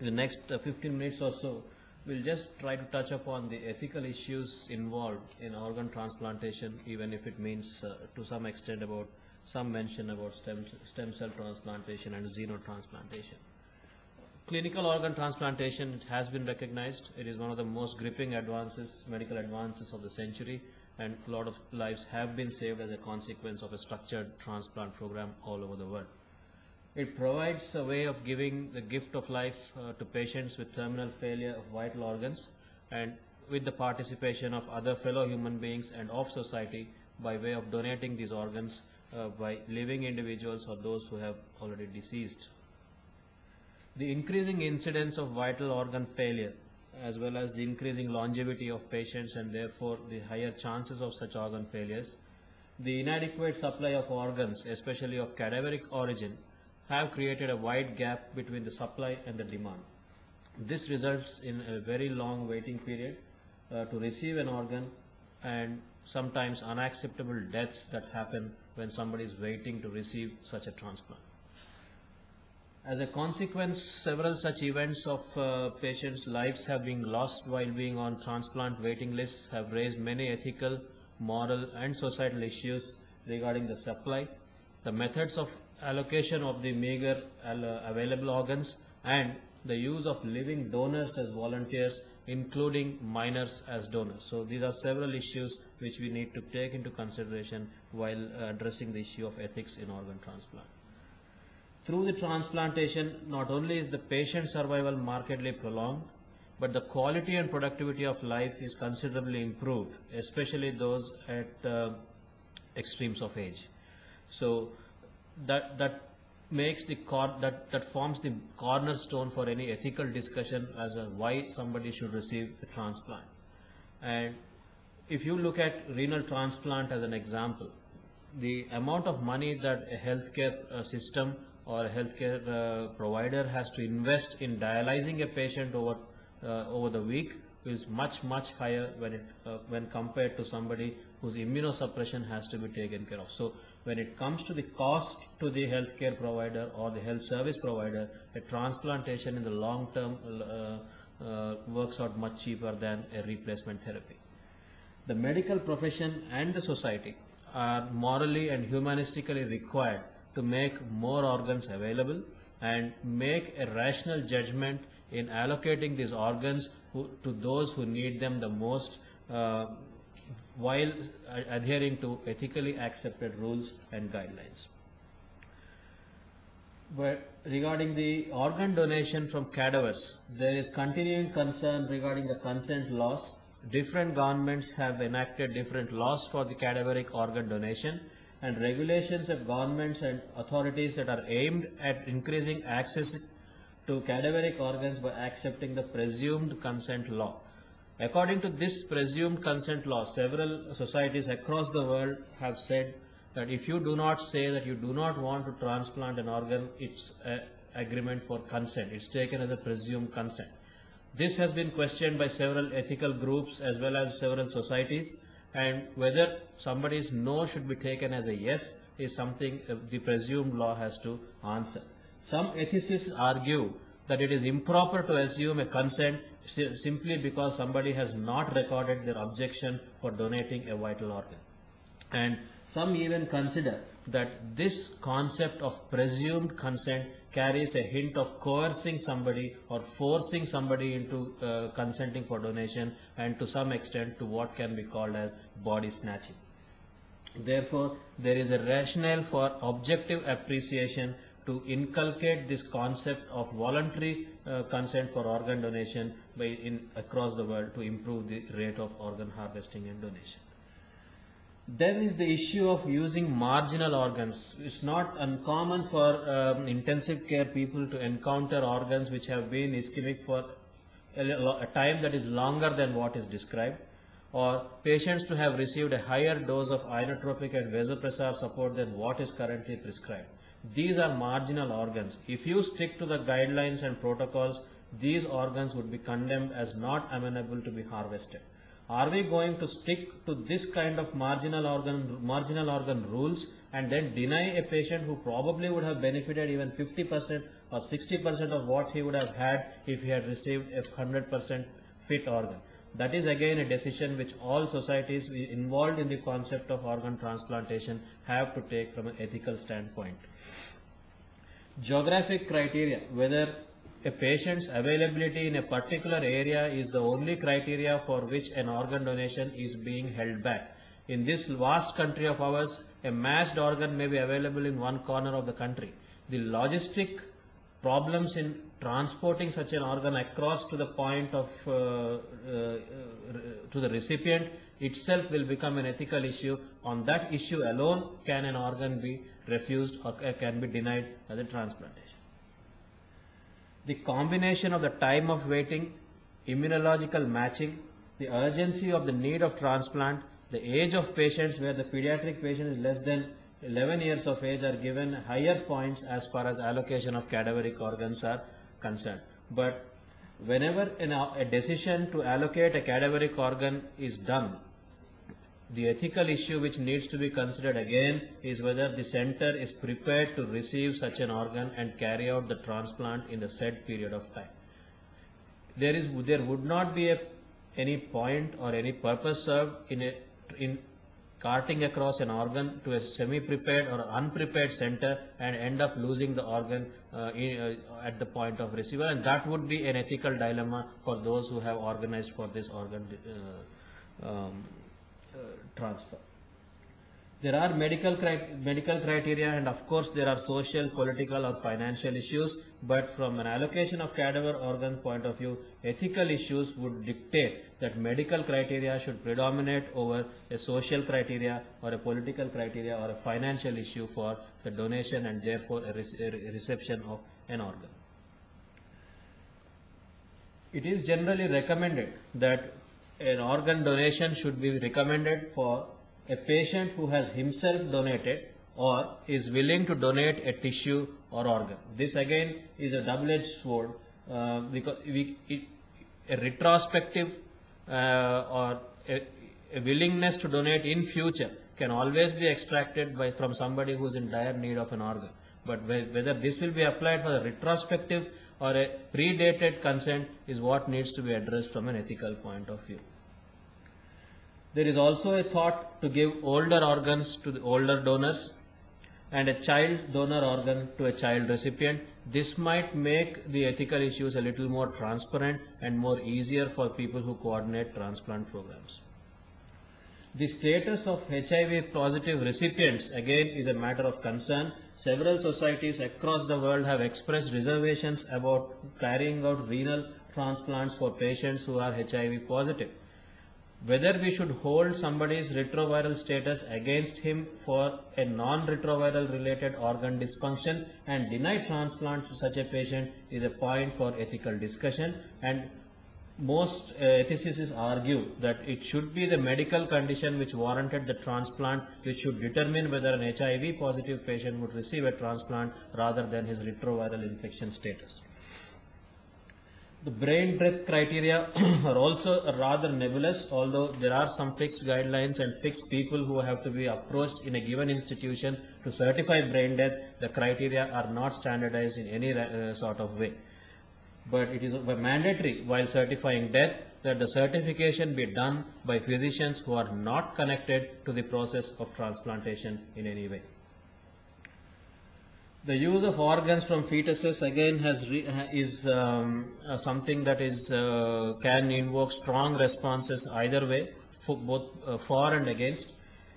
In the next 15 minutes or so, we'll just try to touch upon the ethical issues involved in organ transplantation, even if it means to some extent about some mention about stem cell transplantation and xenotransplantation. Clinical organ transplantation has been recognized. It is one of the most gripping advances, medical advances of the century, and a lot of lives have been saved as a consequence of a structured transplant program all over the world. It provides a way of giving the gift of life to patients with terminal failure of vital organs, and with the participation of other fellow human beings and of society by way of donating these organs by living individuals or those who have already deceased. The increasing incidence of vital organ failure, as well as the increasing longevity of patients and therefore the higher chances of such organ failures, the inadequate supply of organs, especially of cadaveric origin, have created a wide gap between the supply and the demand. This results in a very long waiting period to receive an organ, and sometimes unacceptable deaths that happen when somebody is waiting to receive such a transplant. As a consequence, several such events of patients' lives have been lost while being on transplant waiting lists have raised many ethical, moral and societal issues regarding the supply, the methods of allocation of the meager available organs, and the use of living donors as volunteers, including minors as donors. So these are several issues which we need to take into consideration while addressing the issue of ethics in organ transplant. Through the transplantation, not only is the patient survival markedly prolonged, but the quality and productivity of life is considerably improved, especially those at extremes of age. So that makes that forms the cornerstone for any ethical discussion as to why somebody should receive a transplant. And if you look at renal transplant as an example, the amount of money that a healthcare system or a healthcare provider has to invest in dialyzing a patient over the week is much higher when compared to somebody whose immunosuppression has to be taken care of. So when it comes to the cost to the healthcare provider or the health service provider, a transplantation in the long term works out much cheaper than a replacement therapy. The medical profession and the society are morally and humanistically required to make more organs available and make a rational judgment in allocating these organs to those who need them the most, while adhering to ethically accepted rules and guidelines. But regarding the organ donation from cadavers, there is continuing concern regarding the consent laws. Different governments have enacted different laws for the cadaveric organ donation, and regulations of governments and authorities that are aimed at increasing access to cadaveric organs by accepting the presumed consent law. According to this presumed consent law, several societies across the world have said that if you do not say that you do not want to transplant an organ, it's an agreement for consent. It's taken as a presumed consent. This has been questioned by several ethical groups as well as several societies, and whether somebody's no should be taken as a yes is something the presumed law has to answer. Some ethicists argue that it is improper to assume a consent simply because somebody has not recorded their objection for donating a vital organ. And some even consider that this concept of presumed consent carries a hint of coercing somebody or forcing somebody into consenting for donation, and to some extent to what can be called as body snatching. Therefore, there is a rationale for objective appreciation to inculcate this concept of voluntary consent for organ donation across the world to improve the rate of organ harvesting and donation. Then is the issue of using marginal organs. It's not uncommon for intensive care people to encounter organs which have been ischemic for a time that is longer than what is described, or patients to have received a higher dose of inotropic and vasopressor support than what is currently prescribed. These are marginal organs. If you stick to the guidelines and protocols, these organs would be condemned as not amenable to be harvested. Are we going to stick to this kind of marginal organ rules and then deny a patient who probably would have benefited even 50% or 60% of what he would have had if he had received a 100% fit organ. That is again a decision which all societies involved in the concept of organ transplantation have to take from an ethical standpoint. Geographic criteria, whether a patient's availability in a particular area is the only criteria for which an organ donation is being held back. In this vast country of ours, a matched organ may be available in one corner of the country. The logistic problems in transporting such an organ across to the point of to the recipient itself will become an ethical issue. On that issue alone can an organ be refused or can be denied as a transplantation. The combination of the time of waiting, immunological matching, the urgency of the need of transplant, the age of patients where the pediatric patient is less than 11 years of age are given higher points as far as allocation of cadaveric organs are concerned. But whenever a decision to allocate a cadaveric organ is done, the ethical issue which needs to be considered again is whether the center is prepared to receive such an organ and carry out the transplant in the said period of time. There would not be any point or any purpose served in carting across an organ to a semi-prepared or unprepared center and end up losing the organ at the point of receival, and that would be an ethical dilemma for those who have organized for this organ transfer. There are medical criteria, and of course there are social, political or financial issues, but from an allocation of cadaver organ point of view, ethical issues would dictate that medical criteria should predominate over a social criteria or a political criteria or a financial issue for the donation and therefore a reception of an organ. It is generally recommended that an organ donation should be recommended for a patient who has himself donated or is willing to donate a tissue or organ. This again is a double-edged sword because a retrospective or a willingness to donate in future can always be extracted from somebody who is in dire need of an organ. But whether this will be applied for the retrospective or a predated consent is what needs to be addressed from an ethical point of view. There is also a thought to give older organs to the older donors and a child donor organ to a child recipient. This might make the ethical issues a little more transparent and more easier for people who coordinate transplant programs. The status of HIV positive recipients again is a matter of concern. Several societies across the world have expressed reservations about carrying out renal transplants for patients who are HIV positive. Whether we should hold somebody's retroviral status against him for a non-retroviral related organ dysfunction and deny transplant to such a patient is a point for ethical discussion, and most ethicists argue that it should be the medical condition which warranted the transplant which should determine whether an HIV positive patient would receive a transplant rather than his retroviral infection status. The brain death criteria are also rather nebulous, although there are some fixed guidelines and fixed people who have to be approached in a given institution to certify brain death. The criteria are not standardized in any sort of way. But it is mandatory while certifying death that the certification be done by physicians who are not connected to the process of transplantation in any way. The use of organs from fetuses again is something that can invoke strong responses either way, both for and against.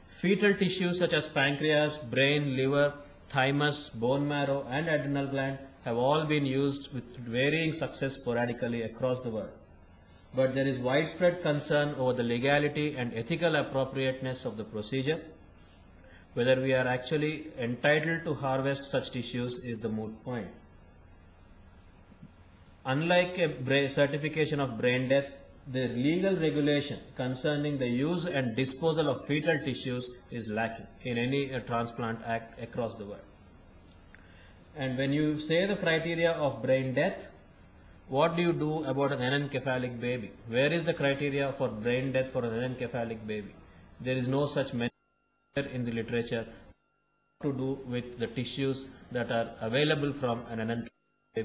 Fetal tissues such as pancreas, brain, liver, thymus, bone marrow and adrenal gland have all been used with varying success sporadically across the world. But there is widespread concern over the legality and ethical appropriateness of the procedure. Whether we are actually entitled to harvest such tissues is the moot point. Unlike a certification of brain death, the legal regulation concerning the use and disposal of fetal tissues is lacking in any transplant act across the world. And when you say the criteria of brain death, what do you do about an anencephalic baby? Where is the criteria for brain death for an anencephalic baby? There is no such mention in the literature to do with the tissues that are available from an anencephalic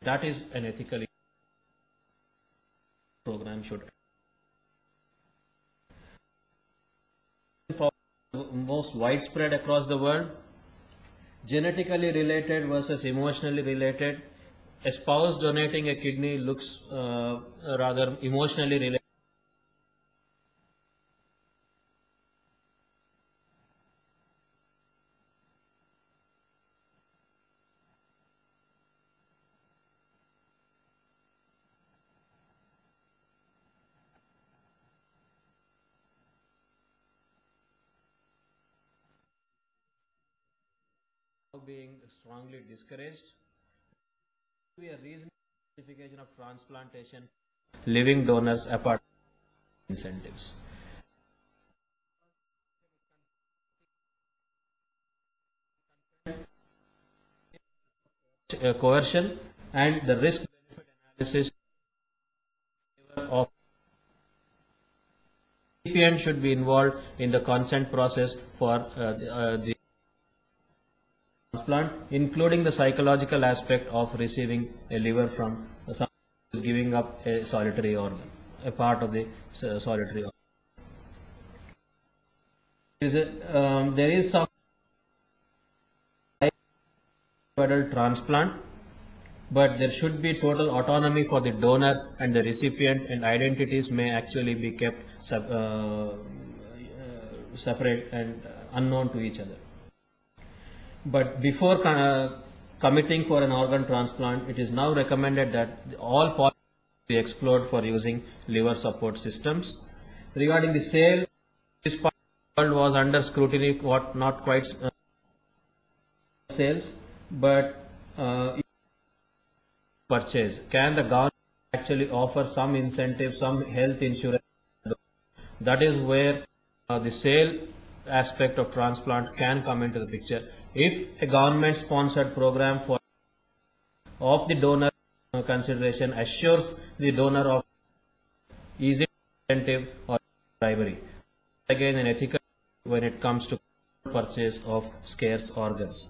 That is an ethical program should. Most widespread across the world, genetically related versus emotionally related. A spouse donating a kidney looks rather emotionally related. Being strongly discouraged. Be a reasonable justification of transplantation. Living donors apart from incentives. Coercion and the risk benefit analysis of recipient should be involved in the consent process for the transplant, including the psychological aspect of receiving a liver from someone who is giving up a solitary organ, a part of the solitary organ. There is some adult transplant, but there should be total autonomy for the donor and the recipient, and identities may actually be kept separate and unknown to each other. But before committing for an organ transplant, it is now recommended that all possibilities be explored for using liver support systems. Regarding the sale, this part of the world was under scrutiny, not quite sales, but purchase. Can the government actually offer some incentive, some health insurance? That is where the sale aspect of transplant can come into the picture. If a government-sponsored program of the donor consideration assures the donor of easy incentive or bribery, again an ethical when it comes to purchase of scarce organs.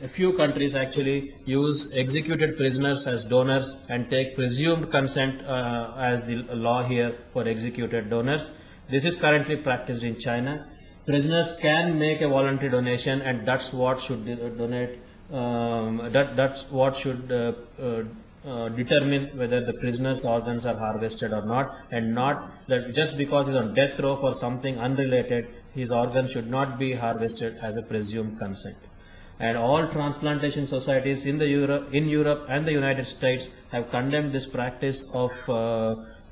A few countries actually use executed prisoners as donors and take presumed consent as the law here for executed donors. This is currently practiced in China. Prisoners can make a voluntary donation, and that's what should donate. That's what should determine whether the prisoner's organs are harvested or not, and not that just because he's on death row for something unrelated, his organs should not be harvested as a presumed consent. And all transplantation societies in Europe and the United States have condemned this practice of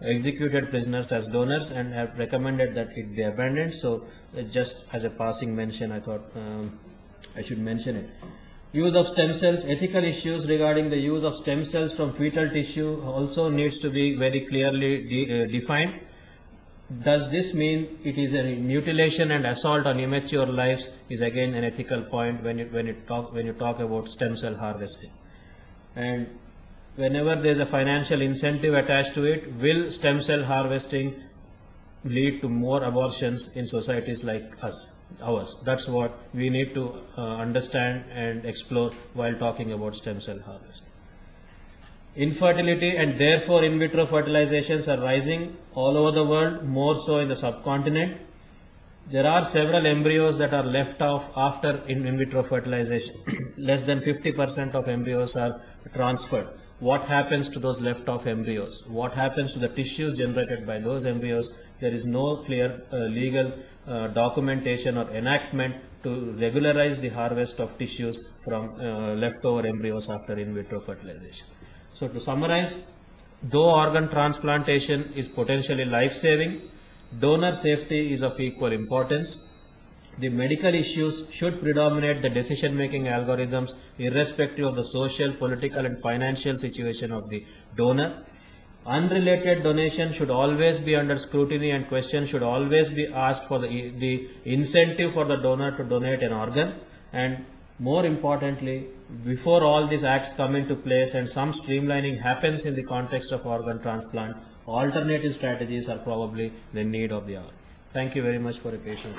executed prisoners as donors and have recommended that it be abandoned. So just as a passing mention, I thought I should mention it. Use of stem cells, ethical issues regarding the use of stem cells from fetal tissue also needs to be very clearly defined. Does this mean it is a mutilation and assault on immature lives is again an ethical point when you talk about stem cell harvesting. And whenever there is a financial incentive attached to it, will stem cell harvesting lead to more abortions in societies like ours? That's what we need to understand and explore while talking about stem cell harvesting. Infertility and therefore in vitro fertilizations are rising all over the world, more so in the subcontinent. There are several embryos that are left off after in vitro fertilization. Less than 50% of embryos are transferred. What happens to those left off embryos? What happens to the tissues generated by those embryos? There is no clear legal documentation or enactment to regularize the harvest of tissues from leftover embryos after in vitro fertilization. So to summarize, though organ transplantation is potentially life-saving, donor safety is of equal importance. The medical issues should predominate the decision-making algorithms irrespective of the social, political and financial situation of the donor. Unrelated donation should always be under scrutiny, and questions should always be asked for the incentive for the donor to donate an organ. And more importantly, before all these acts come into place and some streamlining happens in the context of organ transplant, alternative strategies are probably the need of the hour. Thank you very much for your patience.